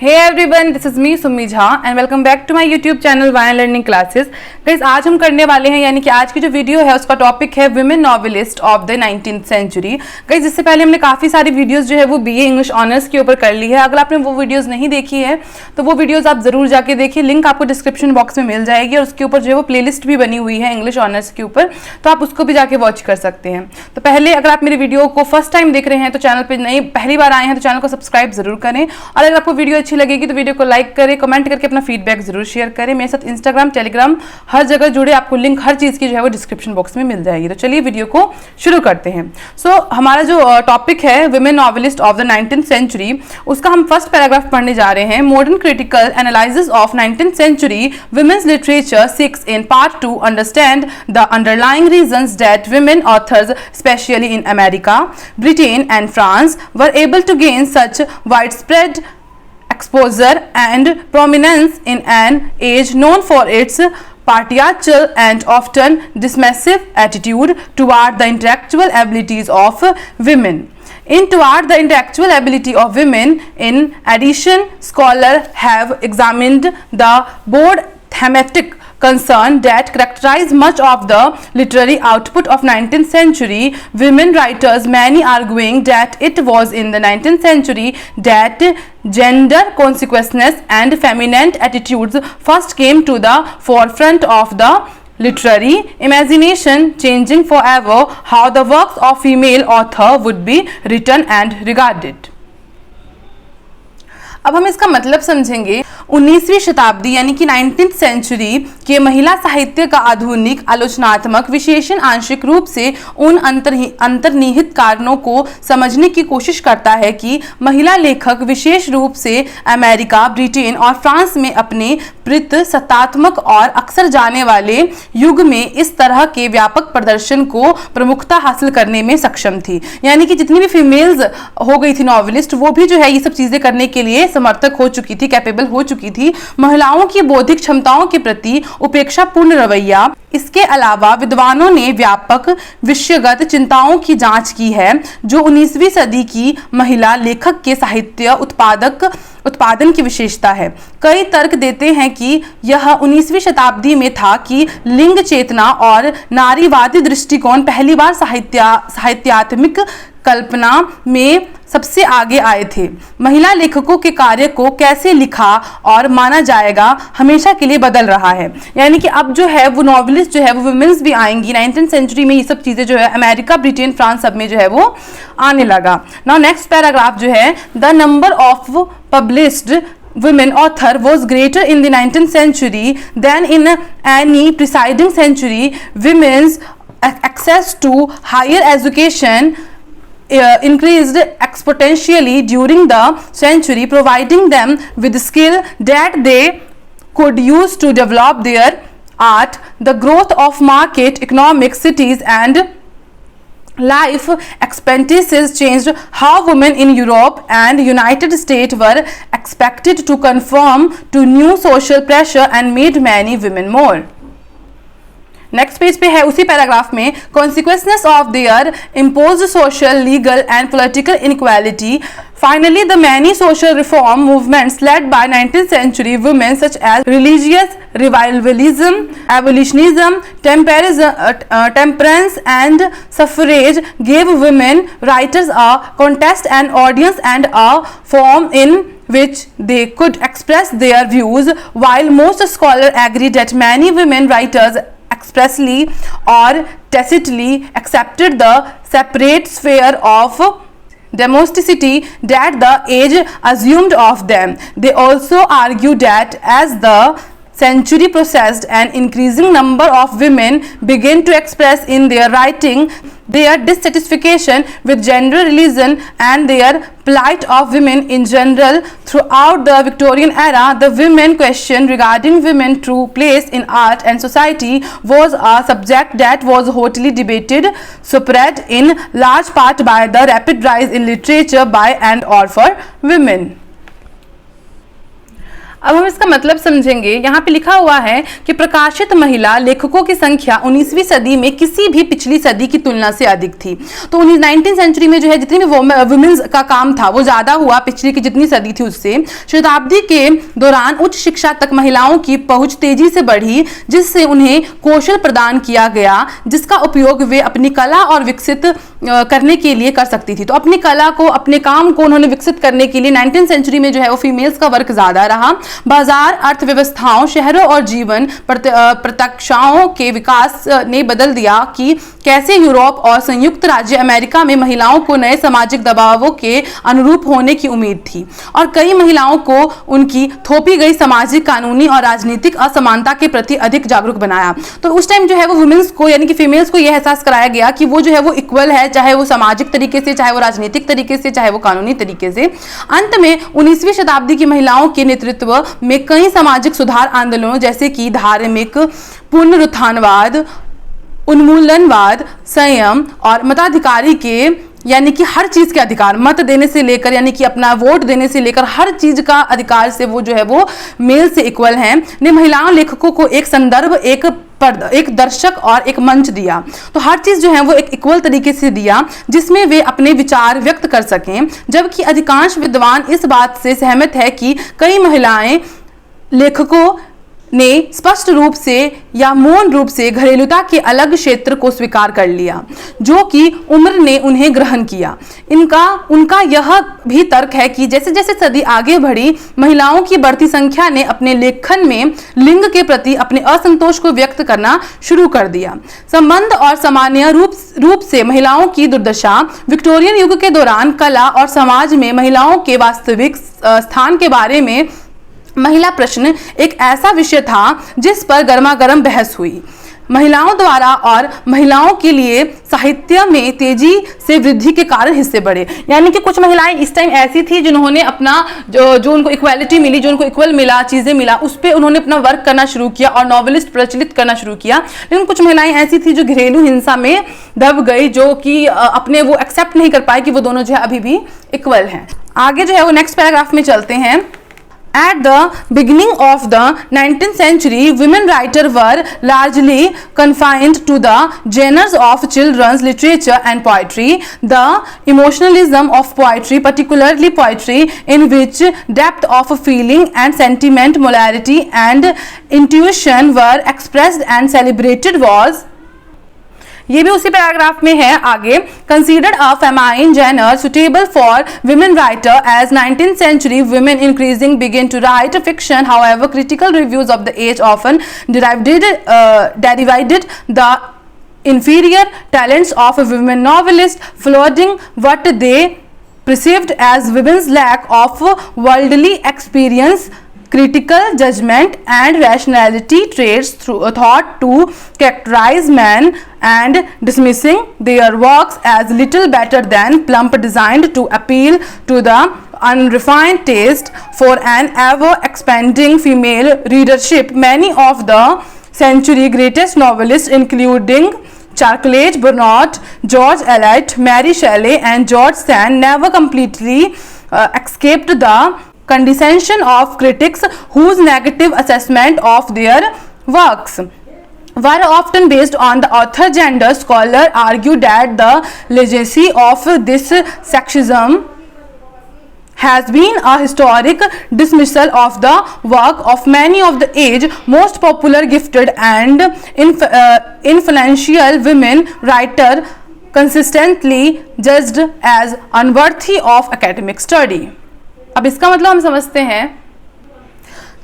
Hey everyone, this is me Summi Jha and welcome back to my YouTube channel वायन learning classes. Guys आज हम करने वाले हैं यानी कि आज की जो वीडियो है उसका टॉपिक है women novelist of the 19th century. Guys इससे पहले हमने काफ़ी सारी वीडियोस जो है वो बीए इंग्लिश ऑनर्स के ऊपर कर ली है। अगर आपने वो वीडियोस नहीं देखी है तो वो वीडियोस आप जरूर जाके देखिए, लिंक आपको डिस्क्रिप्शन बॉक्स में मिल जाएगी और उसके ऊपर जो है वो प्लेलिस्ट भी बनी हुई है इंग्लिश ऑनर्स के ऊपर, तो आप उसको भी जाके वॉच कर सकते हैं। तो पहले अगर आप मेरी वीडियो को फर्स्ट टाइम देख रहे हैं तो चैनल पर नई पहली बार आए हैं तो चैनल को सब्सक्राइब जरूर करें, और अगर आपको वीडियो अच्छी लगेगी तो वीडियो को लाइक करें, कमेंट करके अपना फीडबैक जरूर शेयर करें। मेरे साथ इंस्टाग्राम, टेलीग्राम हर जगह जुड़े, आपको लिंक हर चीज़ की जो है वो डिस्क्रिप्शन बॉक्स में मिल जाएगी। तो चलिए वीडियो को शुरू करते हैं। हमारा जो टॉपिक है women novelist of the 19th century, उसका हम फर्स्ट पैराग्राफ पढ़ने जा रहे हैं। Modern critical analysis of 19th century women's literature seeks in part 2 understand the underlying reasons that women authors especially in America, Britain and France were able to gain such widespread exposure and prominence in an age known for its patriarchal and often dismissive attitude toward the intellectual abilities of women. Toward the intellectual ability of women, in addition, scholars have examined the broad thematic concern that characterize much of the literary output of 19th century women writers, many arguing that it was in the 19th century that gender consciousness and feminine attitudes first came to the forefront of the literary imagination, changing forever how the works of female author would be written and regarded. अब हम इसका मतलब समझेंगे। 19वीं शताब्दी यानी कि 19th century के महिला साहित्य का आधुनिक आलोचनात्मक विशेषण आंशिक रूप से उन अंतर्निहित कारणों को समझने की कोशिश करता है कि महिला लेखक विशेष रूप से अमेरिका, ब्रिटेन और फ्रांस में अपने सत्तात्मक और अक्सर जाने वाले युग में इस तरह के व्यापक प्रदर्शन को प्रमुखता हासिल करने में सक्षम थी। यानी कि जितनी भी फीमेल्स हो गई थी नॉवेलिस्ट, वो भी जो है ये सब चीजें करने के लिए समर्थक हो चुकी थी, कैपेबल हो चुकी थी। महिलाओं की बौद्धिक क्षमताओं के प्रति उपेक्षापूर्ण रवैया, इसके अलावा विद्वानों ने व्यापक विषयगत चिंताओं की जांच की है जो 19वीं सदी की महिला लेखक के साहित्य उत्पादन की विशेषता है। कई तर्क देते हैं कि यह 19वीं शताब्दी में था कि लिंग चेतना और नारीवादी दृष्टिकोण पहली बार साहित्यात्मक कल्पना में सबसे आगे आए थे। महिला लेखकों के कार्य को कैसे लिखा और माना जाएगा हमेशा के लिए बदल रहा है। यानी कि अब जो है वो नॉवेलिस्ट जो है वो वुमेन्स भी आएंगी 19th सेंचुरी में। ये सब चीज़ें जो है अमेरिका, ब्रिटेन, फ्रांस सब में जो है वो आने लगा। नाउ नेक्स्ट पैराग्राफ जो है, the number of published women author was greater in the 19th century than in any preceding century. Women's access to higher education increased exponentially during the century, providing them with skill that they could use to develop their art. The growth of market economic cities and life expectancies changed how women in Europe and United States were expected to conform to new social pressure and made many women more. Next page पे है उसी paragraph में, consequences of their imposed social, legal and political inequality. Finally, the many social reform movements led by 19th century women such as religious revivalism, abolitionism, temperance and suffrage gave women writers a contest, an audience and a forum in which they could express their views. While most scholars agree that many women writers expressly or tacitly accepted the separate sphere of domesticity that the age assumed of them, they also argue that as the century processed, an increasing number of women began to express in their writing their dissatisfaction with gender religion and their plight of women in general. Throughout the Victorian era, the women question regarding women's true place in art and society was a subject that was hotly debated, spurred in large part by the rapid rise in literature by and or for women. अब हम इसका मतलब समझेंगे। यहाँ पे लिखा हुआ है कि प्रकाशित महिला लेखकों की संख्या 19वीं सदी में किसी भी पिछली सदी की तुलना से अधिक थी। तो 19th सेंचुरी में जो है जितनी भी वुमेन्स का काम था वो ज्यादा हुआ पिछली की जितनी सदी थी उससे। शताब्दी के दौरान उच्च शिक्षा तक महिलाओं की पहुंच तेजी से बढ़ी, जिससे उन्हें कौशल प्रदान किया गया जिसका उपयोग वे अपनी कला और विकसित करने के लिए कर सकती थी। तो अपनी कला को, अपने काम को उन्होंने विकसित करने के लिए 19th सेंचुरी में जो है वो फीमेल्स का वर्क ज्यादा रहा। बाजार, अर्थव्यवस्थाओं, शहरों और जीवन प्रत्यक्षाओं के विकास ने बदल दिया कि कैसे यूरोप और संयुक्त राज्य अमेरिका में महिलाओं को नए सामाजिक दबावों के अनुरूप होने की उम्मीद थी और कई महिलाओं को उनकी थोपी गई सामाजिक, कानूनी और राजनीतिक असमानता के प्रति अधिक जागरूक बनाया। तो उस टाइम जो है वो वुमेन्स को यानी कि फीमेल्स को यह एहसास कराया गया कि वो जो है वो इक्वल है, चाहे वो सामाजिक तरीके से, चाहे वो राजनीतिक तरीके से, चाहे वो कानूनी तरीके से। अंत में 19वीं शताब्दी की महिलाओं के नेतृत्व में कई सामाजिक सुधार आंदोलनों जैसे कि धार्मिक पुनरुत्थानवाद, उन्मूलनवाद, संयम और मताधिकारी के यानी कि हर चीज के अधिकार, मत देने से लेकर यानी कि अपना वोट देने से लेकर हर चीज का अधिकार से वो जो है वो मेल से इक्वल हैं, ने महिलाओं लेखकों को एक संदर्भ, एक दर्शक और एक मंच दिया। तो हर चीज जो है वो एक इक्वल तरीके से दिया जिसमें वे अपने विचार व्यक्त कर सकें। जबकि अधिकांश विद्वान इस बात से सहमत है कि कई महिलाएं लेखकों ने स्पष्ट रूप से या मौन रूप से घरेलूता के अलग क्षेत्र को स्वीकार कर लिया जो कि उम्र ने उन्हें ग्रहण किया। उनका यह भी तर्क है कि जैसे जैसे सदी आगे बढ़ी, महिलाओं की बढ़ती संख्या ने अपने लेखन में लिंग के प्रति अपने असंतोष को व्यक्त करना शुरू कर दिया। संबंध और सामान्य रूप से महिलाओं की दुर्दशा, विक्टोरियन युग के दौरान कला और समाज में महिलाओं के वास्तविक स्थान के बारे में महिला प्रश्न एक ऐसा विषय था जिस पर गर्मागर्म बहस हुई। महिलाओं द्वारा और महिलाओं के लिए साहित्य में तेजी से वृद्धि के कारण हिस्से बढ़े। यानी कि कुछ महिलाएं इस टाइम ऐसी थी जिन्होंने अपना जो उनको इक्वालिटी मिली, जो उनको इक्वल मिला, चीजें मिला, उस पर उन्होंने अपना वर्क करना शुरू किया और नॉवेलिस्ट प्रचलित करना शुरू किया। लेकिन कुछ महिलाएं ऐसी थी जो घरेलू हिंसा में दब गई, जो कि अपने वो एक्सेप्ट नहीं कर पाए कि वो दोनों जो है अभी भी इक्वल हैं। आगे जो है वो नेक्स्ट पैराग्राफ में चलते हैं। At the beginning of the 19th century, women writers were largely confined to the genres of children's literature and poetry. The emotionalism of poetry, particularly poetry in which depth of feeling and sentiment, morality and intuition were expressed and celebrated, was ये भी उसी paragraph में है आगे। Considered a feminine genre suitable for women writer as 19th century women increasing begin to write fiction. However, critical reviews of the age often derided the inferior talents of women novelists, flooding what they perceived as women's lack of worldly experience, critical judgment and rationality traits thought to characterize men, and dismissing their works as little better than plump, designed to appeal to the unrefined taste for an ever expanding female readership. Many of the century's greatest novelists, including Charlotte Brontë, George Eliot, Mary Shelley and George Sand, never completely escaped the condescension of critics whose negative assessment of their works were often based on the author gender. Scholars argue that the legacy of this sexism has been a historic dismissal of the work of many of the age's most popular, gifted and influential women writers, consistently judged as unworthy of academic study. अब इसका मतलब हम समझते हैं।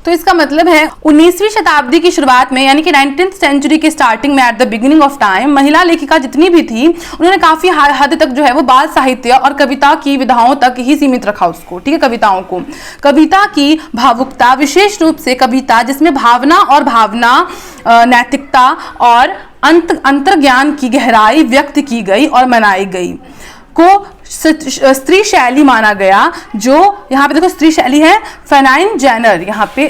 तो इसका मतलब है 19वीं शताब्दी की शुरुआत में यानी कि 19th सेंचुरी के स्टार्टिंग में, at the beginning of time, महिला लेखिका जितनी भी थी उन्होंने काफी हद तक जो है वो बाल साहित्य और कविता की विधाओं तक ही सीमित रखा उसको, ठीक है, कविताओं को। कविता की भावुकता, विशेष रूप से कविता जिसमें भावना और नैतिकता और अंतर्ज्ञान की गहराई व्यक्त की गई और मनाई गई, को स्त्री शैली माना गया। जो यहाँ पे देखो स्त्री शैली है, फेनाइन जेनर, यहाँ पे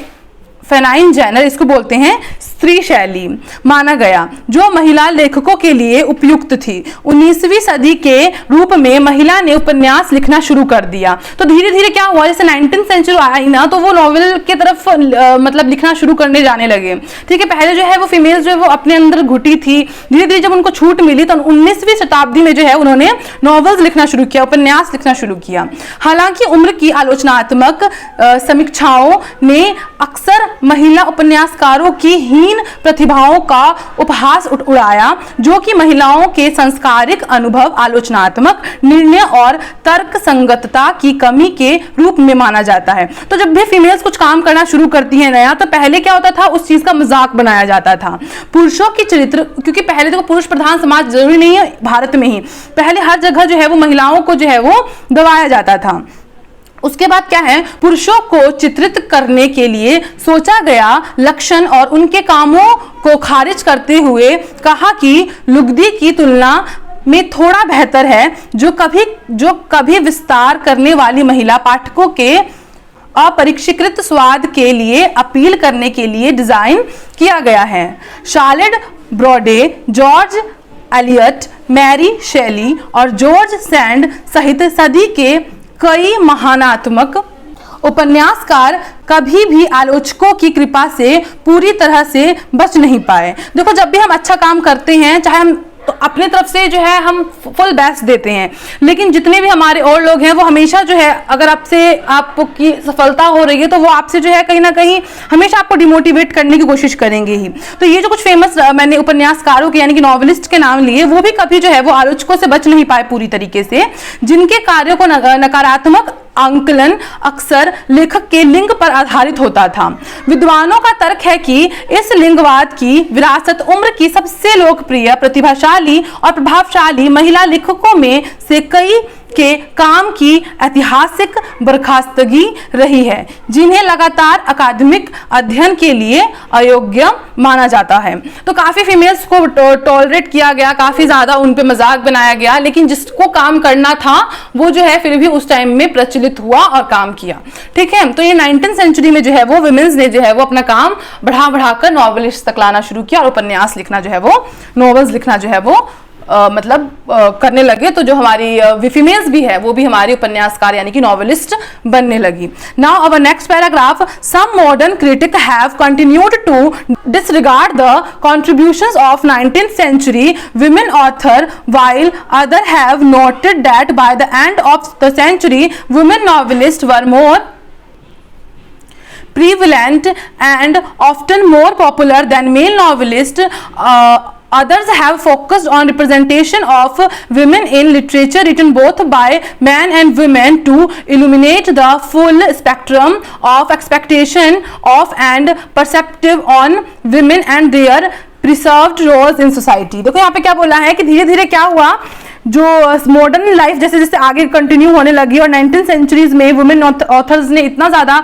फेनाइन जेनर, इसको बोलते हैं स्त्री शैली, माना गया, जो महिला लेखकों के लिए उपयुक्त थी। 19वीं सदी के रूप में महिला ने उपन्यास लिखना शुरू कर दिया। तो धीरे धीरे क्या हुआ, जैसे 19th सेंचुरी आई ना, तो वो नॉवेल की तरफ मतलब लिखना शुरू करने जाने लगे। ठीक है, पहले जो है वो फीमेल्स जो है वो अपने अंदर घुटी थी, धीरे धीरे जब उनको छूट मिली तो 19वीं शताब्दी में जो है उन्होंने नॉवेल्स लिखना शुरू किया, उपन्यास लिखना शुरू किया। हालांकि उम्र की आलोचनात्मक समीक्षाओं ने अक्सर महिला उपन्यासकारों की हीन प्रतिभाओं का उपहास उड़ाया, जो कि महिलाओं के संस्कारिक अनुभव, आलोचनात्मक निर्णय और तर्क संगतता की कमी के रूप में माना जाता है। तो जब भी फीमेल्स कुछ काम करना शुरू करती हैं नया, तो पहले क्या होता था, उस चीज का मजाक बनाया जाता था। पुरुषों की चरित्र, क्योंकि पहले तो पुरुष प्रधान समाज जरूरी नहीं है भारत में ही, पहले हर जगह जो है वो महिलाओं को जो है वो दबाया जाता था। उसके बाद क्या है, पुरुषों को चित्रित करने के लिए सोचा गया लक्षण और उनके कामों को खारिज करते हुए कहा कि लुगदी की तुलना में थोड़ा बेहतर है, जो कभी विस्तार करने वाली महिला पाठकों के अपरिष्कृत स्वाद के लिए अपील करने के लिए डिजाइन किया गया है। Charlotte Bronte, George Eliot, Mary Shelley और जॉर्ज सैंड सहित सदी के कई महानात्मक उपन्यासकार कभी भी आलोचकों की कृपा से पूरी तरह से बच नहीं पाए। देखो, जब भी हम अच्छा काम करते हैं, चाहे हम तो अपने तरफ से जो है हम फुल बेस्ट देते हैं, लेकिन जितने भी हमारे और लोग हैं वो हमेशा जो है, अगर आपकी सफलता हो रही है तो वो आपसे जो है कहीं ना कहीं हमेशा आपको डिमोटिवेट करने की कोशिश करेंगे ही। तो ये जो कुछ फेमस मैंने उपन्यासकारों के यानी कि नॉवेलिस्ट के नाम लिए, वो भी कभी जो है वो आलोचकों से बच नहीं पाए पूरी तरीके से, जिनके कार्यों को नकारात्मक आंकलन अक्सर लेखक के लिंग पर आधारित होता था। विद्वानों का तर्क है कि इस लिंगवाद की विरासत उम्र की सबसे लोकप्रिय, प्रतिभाशाली और प्रभावशाली महिला लेखकों में से कई के काम की ऐतिहासिक बर्खास्तगी रही है, जिन्हें लगातार अकादमिक अध्ययन के लिए अयोग्य माना जाता है। तो काफी फीमेल्स को टॉलरेट किया गया, काफी ज्यादा उन पे मजाक बनाया गया, लेकिन जिसको काम करना था वो जो है फिर भी उस टाइम में प्रचलित हुआ और काम किया। ठीक है, तो ये 19th सेंचुरी में जो है वो विमेंस ने जो है वो अपना काम बढ़ाकर नॉवेलिस्ट तक लाना शुरू किया और उपन्यास लिखना जो है वो, नॉवेल्स लिखना जो है वो करने लगे। तो जो हमारी फीमेल्स भी है वो भी हमारी उपन्यासकार यानी कि नॉवेलिस्ट बनने लगी। Now our next paragraph, some modern critic have continued to disregard the contributions of 19th century women author, while other have noted that by the end of the century women novelists were more prevalent and often more popular than male novelists. Others have focused on representation of women in literature written both by men and women to illuminate the full spectrum of expectation of and perspective on women and their preserved roles in society। देखो यहाँ पे क्या बोला है कि धीरे धीरे क्या हुआ, जो मॉडर्न लाइफ जैसे जैसे आगे कंटिन्यू होने लगी और 19th सेंचुरीज में वुमेन ऑथर्स ने इतना ज़्यादा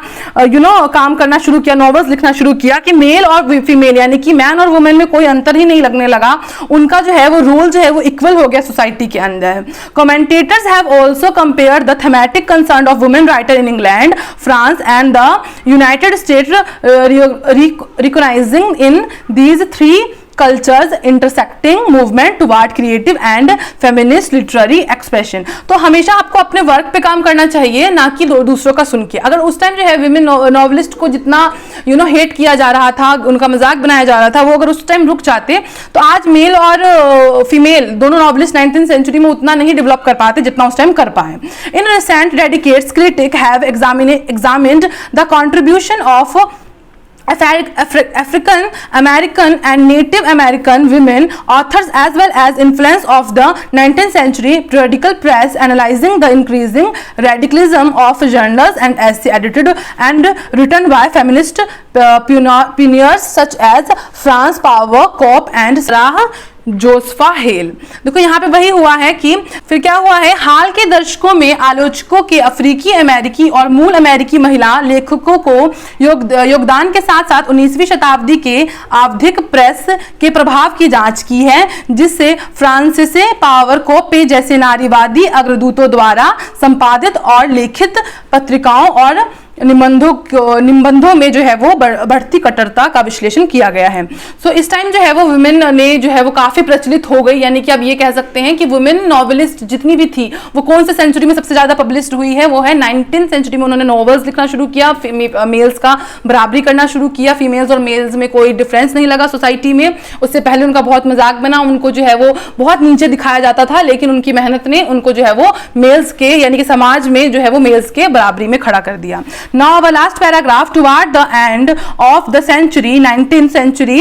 काम करना शुरू किया, नॉवेल्स लिखना शुरू किया कि मेल और फीमेल यानी कि मैन और वुमेन में कोई अंतर ही नहीं लगने लगा, उनका जो है वो रोल जो है वो इक्वल हो गया सोसाइटी के अंदर। Commentators have also compare the thematic concern of women writer in England, France and the United states, recognising in these three cultures intersecting movement toward creative and feminist literary expression। तो हमेशा आपको अपने work पे काम करना चाहिए, ना कि दूसरों का सुन के। अगर उस टाइम जो है विमेन नॉवेलिस्ट को जितना हेट किया जा रहा था, उनका मजाक बनाया जा रहा था, वो अगर उस टाइम रुक जाते तो आज मेल और फीमेल दोनों नॉवेलिस्ट 19th सेंचुरी में उतना नहीं डेवलप कर पाते जितना उस टाइम कर पाए। In recent dedicates critic have examined the contribution of African American and Native American women authors as well as influence of the 19th century periodical press, analyzing the increasing radicalism of journals and essay edited and written by feminist pioneers such as Frances Power Cope and Sarah Josefa hello. देखो यहाँ पे वही हुआ है कि फिर क्या हुआ है, हाल के दशकों में आलोचकों के अफ्रीकी अमेरिकी और मूल अमेरिकी महिला लेखकों को योगदान के साथ साथ 19वीं शताब्दी के आवधिक प्रेस के प्रभाव की जांच की है, जिससे फ्रांसिस पावर कोपे जैसे नारीवादी अग्रदूतों द्वारा संपादित और लिखित पत्रिकाओं और निबंधों में जो है वो बढ़ती कट्टरता का विश्लेषण किया गया है। सो इस टाइम जो है वो वुमेन ने जो है वो काफी प्रचलित हो गई, यानी कि अब ये कह सकते हैं कि वुमेन नॉवेलिस्ट जितनी भी थी वो कौन से सेंचुरी में सबसे ज्यादा पब्लिश हुई है, वो है 19th सेंचुरी में। उन्होंने नॉवेल्स लिखना शुरू किया, मेल्स का बराबरी करना शुरू किया, फीमेल्स और मेल्स में कोई डिफरेंस नहीं लगा सोसाइटी में। उससे पहले उनका बहुत मजाक बना, उनको जो है वो बहुत नीचे दिखाया जाता था, लेकिन उनकी मेहनत ने उनको जो है वो मेल्स के यानी कि समाज में जो है वो मेल्स के बराबरी में खड़ा कर दिया। Now our last paragraph, toward the end of the century, 19th century,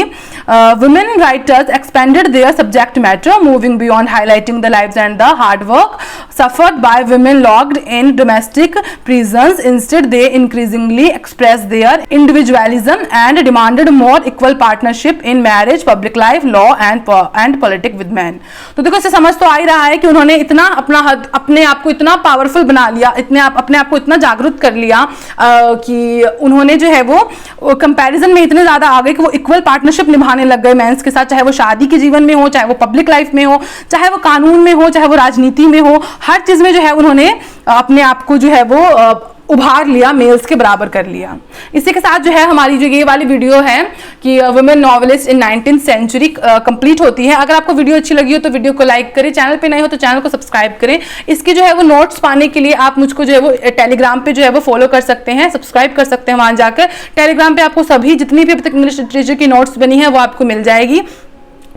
women writers expanded their subject matter, moving beyond highlighting the lives and the hard work suffered by women locked in domestic prisons. Instead, they increasingly expressed their individualism and demanded more equal partnership in marriage, public life, law and politics with men. तो देखो इससे समझ तो आ ही रहा है कि उन्होंने इतना अपने आप को इतना पावरफुल बना लिया, अपने आप को इतना जागरूक कर लिया कि उन्होंने जो है वो कंपैरिजन में इतने ज्यादा आ गए कि वो इक्वल पार्टनरशिप निभाने लग गए मेंस के साथ, चाहे वो शादी के जीवन में हो, चाहे वो पब्लिक लाइफ में हो, चाहे वो कानून में हो, चाहे वो राजनीति में हो, हर चीज में जो है उन्होंने अपने आप को जो है वो उभार लिया, मेल्स के बराबर कर लिया। इसी के साथ जो है हमारी जो ये वाली वीडियो है कि वुमेन नॉवेलिस्ट इन 19th सेंचुरी कंप्लीट होती है। अगर आपको वीडियो अच्छी लगी हो तो वीडियो को लाइक करें, चैनल पे नए हो तो चैनल को सब्सक्राइब करें। इसकी जो है वो नोट्स पाने के लिए आप मुझको जो है वो टेलीग्राम पे जो है वो फॉलो कर सकते हैं, सब्सक्राइब कर सकते हैं। वहां जाकर टेलीग्राम पे आपको सभी जितनी भी अब तक इंग्लिश लिटरेचर की नोट्स बनी है वो आपको मिल जाएगी।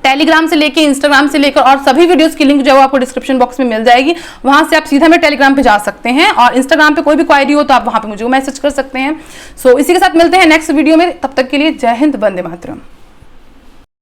टेलीग्राम से लेके इंस्टाग्राम से लेकर और सभी वीडियोस की लिंक जो है आपको डिस्क्रिप्शन बॉक्स में मिल जाएगी। वहां से आप सीधा मेरे टेलीग्राम पे जा सकते हैं और इंस्टाग्राम पे कोई भी क्वायरी हो तो आप वहां पे मुझे मैसेज कर सकते हैं। सो इसी के साथ मिलते हैं नेक्स्ट वीडियो में, तब तक के लिए जय हिंद, वंदे मातरम।